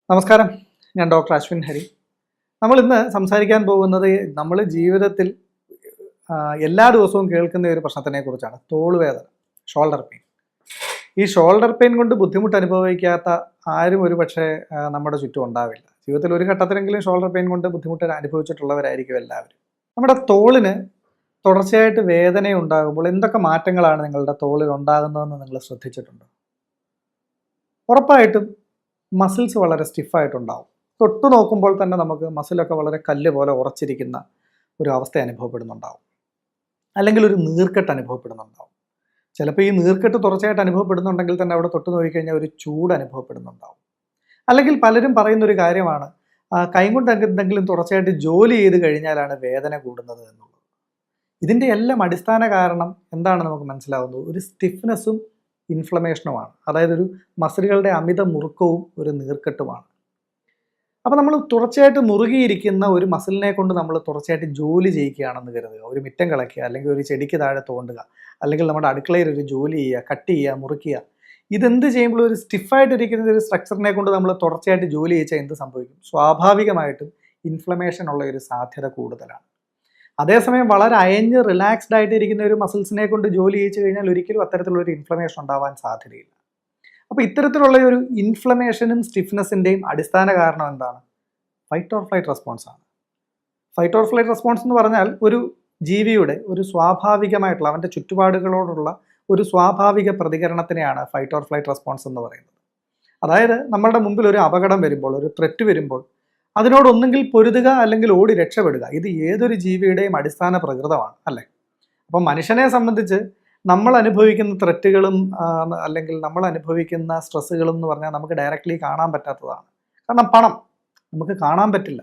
നമസ്കാരം, ഞാൻ ഡോക്ടർ അശ്വിൻ ഹരി. നമ്മൾ ഇന്ന് സംസാരിക്കാൻ പോകുന്നത് നമ്മൾ ജീവിതത്തിൽ എല്ലാ ദിവസവും കേൾക്കുന്ന ഒരു പ്രശ്നത്തിനെ കുറിച്ചാണ്. തോളുവേദന, ഷോൾഡർ പെയിൻ. ഈ ഷോൾഡർ പെയിൻ കൊണ്ട് ബുദ്ധിമുട്ട് അനുഭവിക്കാത്ത ആരും ഒരു പക്ഷേ നമ്മുടെ ചുറ്റും ഉണ്ടാവില്ല. ജീവിതത്തിൽ ഒരു ഘട്ടത്തിലെങ്കിലും ഷോൾഡർ പെയിൻ കൊണ്ട് ബുദ്ധിമുട്ട് അനുഭവിച്ചിട്ടുള്ളവരായിരിക്കും എല്ലാവരും. നമ്മുടെ തോളിന് തുടർച്ചയായിട്ട് വേദന ഉണ്ടാകുമ്പോൾ എന്തൊക്കെ മാറ്റങ്ങളാണ് നിങ്ങളുടെ തോളിൽ ഉണ്ടാകുന്നതെന്ന് നിങ്ങൾ ശ്രദ്ധിച്ചിട്ടുണ്ടോ? ഉറപ്പായിട്ടും മസിൽസ് വളരെ സ്റ്റിഫായിട്ടുണ്ടാവും. തൊട്ടു നോക്കുമ്പോൾ തന്നെ നമുക്ക് മസിലൊക്കെ വളരെ കല്ല് പോലെ ഉറച്ചിരിക്കുന്ന ഒരു അവസ്ഥ അനുഭവപ്പെടുന്നുണ്ടാവും. അല്ലെങ്കിൽ ഒരു നീർക്കെട്ട് അനുഭവപ്പെടുന്നുണ്ടാവും. ചിലപ്പോൾ ഈ നീർക്കെട്ട് തുടർച്ചയായിട്ട് അനുഭവപ്പെടുന്നുണ്ടെങ്കിൽ തന്നെ അവിടെ തൊട്ട് നോക്കിക്കഴിഞ്ഞാൽ ഒരു ചൂട് അനുഭവപ്പെടുന്നുണ്ടാവും. അല്ലെങ്കിൽ പലരും പറയുന്നൊരു കാര്യമാണ്, കൈകൊണ്ട് എന്തെങ്കിലും തുടർച്ചയായിട്ട് ജോലി ചെയ്ത് കഴിഞ്ഞാലാണ് വേദന കൂടുന്നത് എന്നുള്ളത്. ഇതിൻ്റെ എല്ലാം അടിസ്ഥാന കാരണം എന്താണെന്ന് നമുക്ക് മനസ്സിലാവുന്നത് ഒരു സ്റ്റിഫ്നെസ്സും ഇൻഫ്ലമേഷനുമാണ്. അതായത് ഒരു മസിലുകളുടെ അമിത മുറുക്കവും ഒരു നീർക്കെട്ടുമാണ്. അപ്പോൾ നമ്മൾ തുടർച്ചയായിട്ട് മുറുകിയിരിക്കുന്ന ഒരു മസിലിനെ കൊണ്ട് നമ്മൾ തുടർച്ചയായിട്ട് ജോലി ചെയ്യിക്കുകയാണെന്ന് കരുതുക. ഒരു മിറ്റം കളയ്ക്കുക, അല്ലെങ്കിൽ ഒരു ചെടിക്ക് താഴെ തോണ്ടുക, അല്ലെങ്കിൽ നമ്മുടെ അടുക്കളയിൽ ഒരു ജോലി ചെയ്യുക, കട്ട് ചെയ്യുക, മുറിക്കുക. ഇതെന്ത് ചെയ്യുമ്പോൾ ഒരു സ്റ്റിഫായിട്ടിരിക്കുന്ന ഒരു സ്ട്രക്ചറിനെ കൊണ്ട് നമ്മൾ തുടർച്ചയായിട്ട് ജോലി ചെയ്യിച്ചാൽ എന്ത് സംഭവിക്കും? സ്വാഭാവികമായിട്ടും ഇൻഫ്ലമേഷൻ ഉള്ള ഒരു സാധ്യത കൂടുതലാണ്. അതേസമയം വളരെ അയഞ്ഞ് റിലാക്സ്ഡ് ആയിട്ട് ഇരിക്കുന്ന ഒരു മസിൽസിനെ കൊണ്ട് ജോലി ചെയ്യിച്ചു കഴിഞ്ഞാൽ ഒരിക്കലും അത്തരത്തിലുള്ളൊരു ഇൻഫ്ലമേഷൻ ഉണ്ടാവാൻ സാധ്യതയില്ല. അപ്പോൾ ഇത്തരത്തിലുള്ള ഒരു ഇൻഫ്ലമേഷനും സ്റ്റിഫ്നെസ്സിൻ്റെയും അടിസ്ഥാന കാരണം എന്താണ്? ഫൈറ്റ് ഓർ ഫ്ലൈറ്റ് റെസ്പോൺസ് ആണ്. ഫൈറ്റ് ഓർ ഫ്ലൈറ്റ് റെസ്പോൺസ് എന്ന് പറഞ്ഞാൽ ഒരു ജീവിയുടെ ഒരു സ്വാഭാവികമായിട്ടുള്ള അവൻ്റെ ചുറ്റുപാടുകളോടുള്ള ഒരു സ്വാഭാവിക പ്രതികരണത്തിനെയാണ് ഫൈറ്റ് ഓർ ഫ്ലൈറ്റ് റെസ്പോൺസ് എന്ന് പറയുന്നത്. അതായത് നമ്മളുടെ മുമ്പിൽ ഒരു അപകടം വരുമ്പോൾ, ഒരു ത്രെറ്റ് വരുമ്പോൾ അതിനോടൊന്നെങ്കിൽ പൊരുതുക അല്ലെങ്കിൽ ഓടി രക്ഷപ്പെടുക. ഇത് ഏതൊരു ജീവിയുടെയും അടിസ്ഥാന പ്രകൃതമാണ്, അല്ലേ? അപ്പം മനുഷ്യനെ സംബന്ധിച്ച് നമ്മൾ അനുഭവിക്കുന്ന ത്രെറ്റുകളും അല്ലെങ്കിൽ നമ്മൾ അനുഭവിക്കുന്ന സ്ട്രെസ്സുകളും എന്ന് പറഞ്ഞാൽ നമുക്ക് ഡയറക്റ്റ്ലി കാണാൻ പറ്റാത്തതാണ്. കാരണം പണം നമുക്ക് കാണാൻ പറ്റില്ല,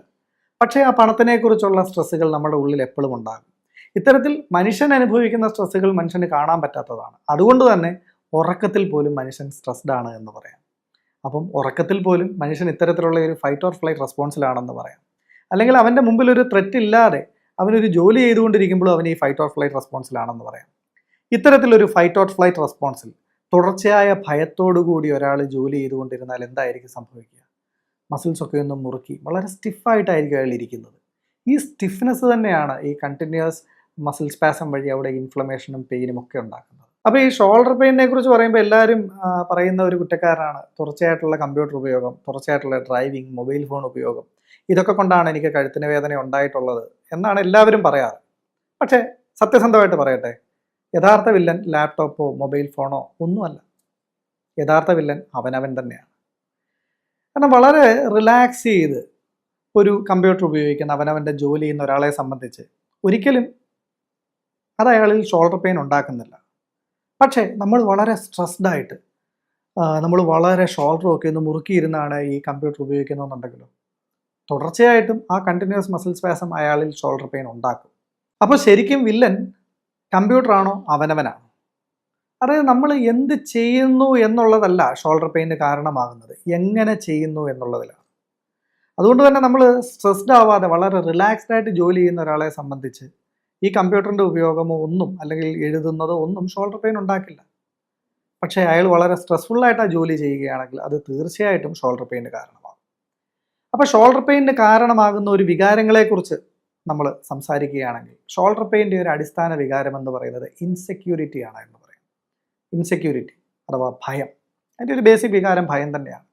പക്ഷേ ആ പണത്തിനെക്കുറിച്ചുള്ള സ്ട്രെസ്സുകൾ നമ്മുടെ ഉള്ളിൽ എപ്പോഴും ഉണ്ടാകും. ഇത്തരത്തിൽ മനുഷ്യൻ അനുഭവിക്കുന്ന സ്ട്രെസ്സുകൾ മനുഷ്യന് കാണാൻ പറ്റാത്തതാണ്. അതുകൊണ്ട് തന്നെ ഉറക്കത്തിൽ പോലും മനുഷ്യൻ സ്ട്രെസ്ഡ് ആണ് എന്ന് പറയാം. അപ്പം ഉറക്കത്തിൽ പോലും മനുഷ്യൻ ഇത്തരത്തിലുള്ള ഒരു ഫൈറ്റ് ഓർ ഫ്ലൈറ്റ് റെസ്പോൺസിലാണെന്ന് പറയാം. അല്ലെങ്കിൽ അവൻ്റെ മുമ്പിൽ ഒരു ത്രെറ്റ് ഇല്ലാതെ അവനൊരു ജോലി ചെയ്തുകൊണ്ടിരിക്കുമ്പോഴും അവൻ ഈ ഫൈറ്റ് ഓർ ഫ്ലൈറ്റ് റെസ്പോൺസിലാണെന്ന് പറയാം. ഇത്തരത്തിലൊരു ഫൈറ്റ് ഓർ ഫ്ലൈറ്റ് റെസ്പോൺസിൽ തുടർച്ചയായ ഭയത്തോടുകൂടി ഒരാൾ ജോലി ചെയ്തുകൊണ്ടിരുന്നാൽ എന്തായിരിക്കും സംഭവിക്കുക? മസിൽസൊക്കെ ഒന്ന് മുറുക്കി വളരെ സ്റ്റിഫായിട്ടായിരിക്കും അയാൾ ഇരിക്കുന്നത്. ഈ സ്റ്റിഫ്നെസ് തന്നെയാണ് ഈ കണ്ടിന്യൂസ് മസിൽ സ്പാസം വഴി അവിടെ ഇൻഫ്ലമേഷനും പെയിനും ഒക്കെ ഉണ്ടാക്കുന്നത്. അപ്പോൾ ഈ ഷോൾഡർ പെയിനെ കുറിച്ച് പറയുമ്പോൾ എല്ലാവരും പറയുന്ന ഒരു കുറ്റക്കാരനാണ് തുടർച്ചയായിട്ടുള്ള കമ്പ്യൂട്ടർ ഉപയോഗം, തുടർച്ചയായിട്ടുള്ള ഡ്രൈവിംഗ്, മൊബൈൽ ഫോൺ ഉപയോഗം. ഇതൊക്കെ കൊണ്ടാണ് എനിക്ക് കഴുത്തിന് വേദന ഉണ്ടായിട്ടുള്ളത് എന്നാണ് എല്ലാവരും പറയാറ്. പക്ഷേ സത്യസന്ധമായിട്ട് പറയട്ടെ, യഥാർത്ഥ വില്ലൻ ലാപ്ടോപ്പോ മൊബൈൽ ഫോണോ ഒന്നുമല്ല. യഥാർത്ഥ വില്ലൻ അവനവൻ തന്നെയാണ്. കാരണം വളരെ റിലാക്സ് ചെയ്ത് ഒരു കമ്പ്യൂട്ടർ ഉപയോഗിക്കുന്ന അവനവൻ്റെ ജോലി ചെയ്യുന്ന ഒരാളെ സംബന്ധിച്ച് ഒരിക്കലും അത് അയാളിൽ ഷോൾഡർ പെയിൻ ഉണ്ടാക്കുന്നില്ല. പക്ഷേ നമ്മൾ വളരെ സ്ട്രെസ്ഡ് ആയിട്ട് നമ്മൾ വളരെ ഷോൾഡറൊക്കെ ഒന്ന് മുറുക്കിയിരുന്നാണ് ഈ കമ്പ്യൂട്ടർ ഉപയോഗിക്കുന്നതെന്നുണ്ടെങ്കിലോ തുടർച്ചയായിട്ടും ആ കണ്ടിന്യൂസ് മസിൽ സ്പാസം അയാളിൽ ഷോൾഡർ പെയിൻ ഉണ്ടാക്കും. അപ്പോൾ ശരിക്കും വില്ലൻ കമ്പ്യൂട്ടറാണോ അവനവനാണോ? അതായത് നമ്മൾ എന്ത് ചെയ്യുന്നു എന്നുള്ളതല്ല ഷോൾഡർ പെയിന് കാരണമാകുന്നത്, എങ്ങനെ ചെയ്യുന്നു എന്നുള്ളതിലാണ്. അതുകൊണ്ട് തന്നെ നമ്മൾ സ്ട്രെസ്ഡ് ആവാതെ വളരെ റിലാക്സ്ഡ് ആയിട്ട് ജോലി ചെയ്യുന്ന ഒരാളെ സംബന്ധിച്ച് ഈ കമ്പ്യൂട്ടറിൻ്റെ ഉപയോഗമോ ഒന്നും അല്ലെങ്കിൽ എഴുതുന്നതോ ഒന്നും ഷോൾഡർ പെയിൻ ഉണ്ടാക്കില്ല. പക്ഷേ അയാൾ വളരെ സ്ട്രെസ്ഫുള്ളായിട്ടാണ് ജോലി ചെയ്യുകയാണെങ്കിൽ അത് തീർച്ചയായിട്ടും ഷോൾഡർ പെയിന് കാരണമാകും. അപ്പോൾ ഷോൾഡർ പെയിന് കാരണമാകുന്ന ഒരു വികാരങ്ങളെക്കുറിച്ച് നമ്മൾ സംസാരിക്കുകയാണെങ്കിൽ ഷോൾഡർ പെയിൻ്റെ ഒരു അടിസ്ഥാന വികാരം എന്ന് പറയുന്നത് ഇൻസെക്യൂരിറ്റി ആണ് എന്ന് പറയും. ഇൻസെക്യൂരിറ്റി അഥവാ ഭയം. അതിൻ്റെ ഒരു ബേസിക് വികാരം ഭയം തന്നെയാണ്.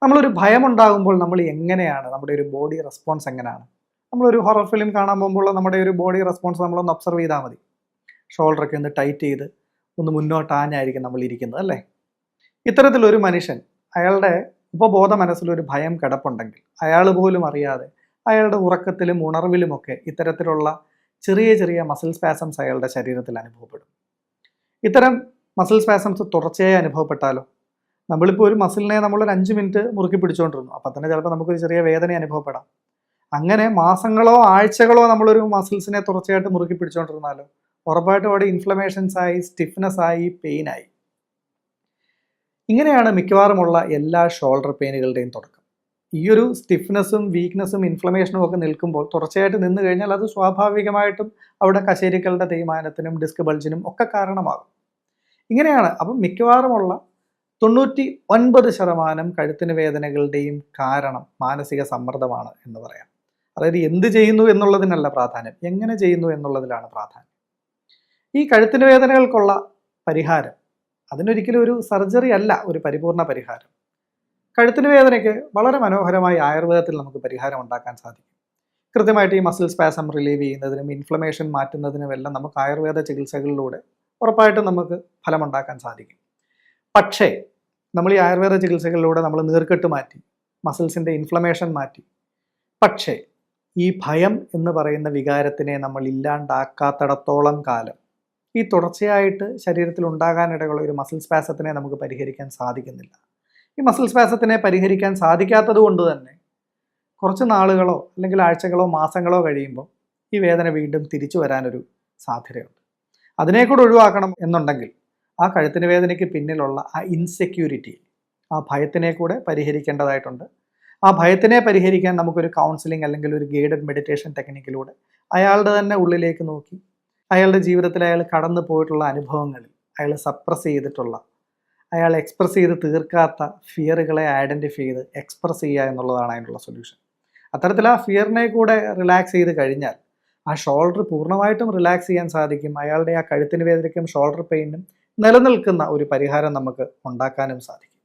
നമ്മളൊരു ഭയം ഉണ്ടാകുമ്പോൾ നമ്മൾ എങ്ങനെയാണ് നമ്മുടെ ഒരു ബോഡി റെസ്പോൺസ് എങ്ങനെയാണ്? നമ്മളൊരു ഹൊറർ ഫിലിം കാണാൻ പോകുമ്പോൾ നമ്മുടെ ഒരു ബോഡി റെസ്പോൺസ് നമ്മളൊന്ന് ഒബ്സർവ് ചെയ്താൽ മതി. ഷോൾഡറൊക്കെ ഒന്ന് ടൈറ്റ് ചെയ്ത് ഒന്ന് മുന്നോട്ടാഞ്ഞായിരിക്കും നമ്മൾ ഇരിക്കുന്നത്, അല്ലേ? ഇത്തരത്തിലൊരു മനുഷ്യൻ അയാളുടെ ഉപബോധ മനസ്സിലൊരു ഭയം കിടപ്പുണ്ടെങ്കിൽ അയാൾ പോലും അറിയാതെ അയാളുടെ ഉറക്കത്തിലും ഉണർവിലുമൊക്കെ ഇത്തരത്തിലുള്ള ചെറിയ ചെറിയ മസിൽ സ്പാസംസ് അയാളുടെ ശരീരത്തിൽ അനുഭവപ്പെടും. ഇത്തരം മസിൽ സ്പാസംസ് തുടർച്ചയായി അനുഭവപ്പെട്ടാലോ? നമ്മളിപ്പോൾ ഒരു മസിലിനെ നമ്മളൊരു 5 മിനിറ്റ് മുറുക്കി പിടിച്ചുകൊണ്ടിരുന്നു, അപ്പം തന്നെ ചിലപ്പോൾ നമുക്കൊരു ചെറിയ വേദന അനുഭവപ്പെടാം. അങ്ങനെ മാസങ്ങളോ ആഴ്ചകളോ നമ്മളൊരു മസിൽസിനെ തുടർച്ചയായിട്ട് മുറുക്കി പിടിച്ചുകൊണ്ടിരുന്നാലോ ഉറപ്പായിട്ടും അവിടെ ഇൻഫ്ലമേഷൻസ് ആയി, സ്റ്റിഫ്നെസ് ആയി, പെയിനായി. ഇങ്ങനെയാണ് മിക്കവാറുമുള്ള എല്ലാ ഷോൾഡർ പെയിനുകളുടെയും തുടക്കം. ഈ ഒരു സ്റ്റിഫ്നെസ്സും വീക്ക്നെസ്സും ഇൻഫ്ലമേഷനും ഒക്കെ നിൽക്കുമ്പോൾ തുടർച്ചയായിട്ട് നിന്ന് കഴിഞ്ഞാൽ അത് സ്വാഭാവികമായിട്ടും അവിടെ കശേരുക്കളുടെ തേയ്മാനത്തിനും ഡിസ്ക് ബൾജിനും ഒക്കെ കാരണമാകും. ഇങ്ങനെയാണ് അപ്പം മിക്കവാറുമുള്ള 99% കഴുത്തിന് വേദനകളുടെയും കാരണം മാനസിക സമ്മർദ്ദമാണ് എന്ന് പറയാം. അതായത് എന്ത് ചെയ്യുന്നു എന്നുള്ളതിനല്ല പ്രാധാന്യം, എങ്ങനെ ചെയ്യുന്നു എന്നുള്ളതിലാണ് പ്രാധാന്യം. ഈ കഴുത്തിന് വേദനകൾക്കുള്ള പരിഹാരം അതിനൊരിക്കലും ഒരു സർജറി അല്ല ഒരു പരിപൂർണ പരിഹാരം. കഴുത്തിന് വേദനയ്ക്ക് വളരെ മനോഹരമായി ആയുർവേദത്തിൽ നമുക്ക് പരിഹാരം ഉണ്ടാക്കാൻ സാധിക്കും. കൃത്യമായിട്ട് ഈ മസിൽ സ്പാസം റിലീവ് ചെയ്യുന്നതിനും ഇൻഫ്ലമേഷൻ മാറ്റുന്നതിനുമെല്ലാം നമുക്ക് ആയുർവേദ ചികിത്സകളിലൂടെ ഉറപ്പായിട്ടും നമുക്ക് ഫലമുണ്ടാക്കാൻ സാധിക്കും. പക്ഷേ നമ്മൾ ഈ ആയുർവേദ ചികിത്സകളിലൂടെ നമ്മൾ നീർക്കെട്ട് മാറ്റി, മസിൽസിൻ്റെ ഇൻഫ്ലമേഷൻ മാറ്റി, പക്ഷേ ഈ ഭയം എന്ന് പറയുന്ന വികാരത്തിനെ നമ്മൾ ഇല്ലാണ്ടാക്കാത്തിടത്തോളം കാലം ഈ തുടർച്ചയായിട്ട് ശരീരത്തിൽ ഉണ്ടാകാനിടയുള്ള ഒരു മസിൽ സ്പാസത്തിനെ നമുക്ക് പരിഹരിക്കാൻ സാധിക്കുന്നില്ല. ഈ മസിൽ സ്പാസത്തിനെ പരിഹരിക്കാൻ സാധിക്കാത്തത് കൊണ്ട് തന്നെ കുറച്ച് നാളുകളോ അല്ലെങ്കിൽ ആഴ്ചകളോ മാസങ്ങളോ കഴിയുമ്പോൾ ഈ വേദന വീണ്ടും തിരിച്ചു വരാനൊരു സാധ്യതയുണ്ട്. അതിനെ കൂടെ ഒഴിവാക്കണം എന്നുണ്ടെങ്കിൽ ആ കഴുത്തിന് വേദനയ്ക്ക് പിന്നിലുള്ള ആ ഇൻസെക്യൂരിറ്റി, ആ ഭയത്തിനെ കൂടെ പരിഹരിക്കേണ്ടതായിട്ടുണ്ട്. ആ ഭയത്തിനെ പരിഹരിക്കാൻ നമുക്കൊരു കൗൺസിലിംഗ് അല്ലെങ്കിൽ ഒരു ഗൈഡഡ് മെഡിറ്റേഷൻ ടെക്നിക്കിലൂടെ അയാളുടെ തന്നെ ഉള്ളിലേക്ക് നോക്കി അയാളുടെ ജീവിതത്തിൽ അയാൾ കടന്നു പോയിട്ടുള്ള അനുഭവങ്ങളിൽ അയാൾ സപ്രസ് ചെയ്തിട്ടുള്ള, അയാൾ എക്സ്പ്രസ് ചെയ്ത് തീർക്കാത്ത ഫിയറുകളെ ഐഡൻറ്റിഫൈ ചെയ്ത് എക്സ്പ്രസ് ചെയ്യുക എന്നുള്ളതാണ് അതിനുള്ള സൊല്യൂഷൻ. അത്തരത്തിൽ ആ ഫിയറിനെ കൂടെ റിലാക്സ് ചെയ്ത് കഴിഞ്ഞാൽ ആ ഷോൾഡർ പൂർണ്ണമായിട്ടും റിലാക്സ് ചെയ്യാൻ സാധിക്കും. അയാളുടെ ആ കഴുത്തിന് വേദനയ്ക്കും ഷോൾഡർ പെയിനും നിലനിൽക്കുന്ന ഒരു പരിഹാരം നമുക്ക് ഉണ്ടാക്കാനും സാധിക്കും.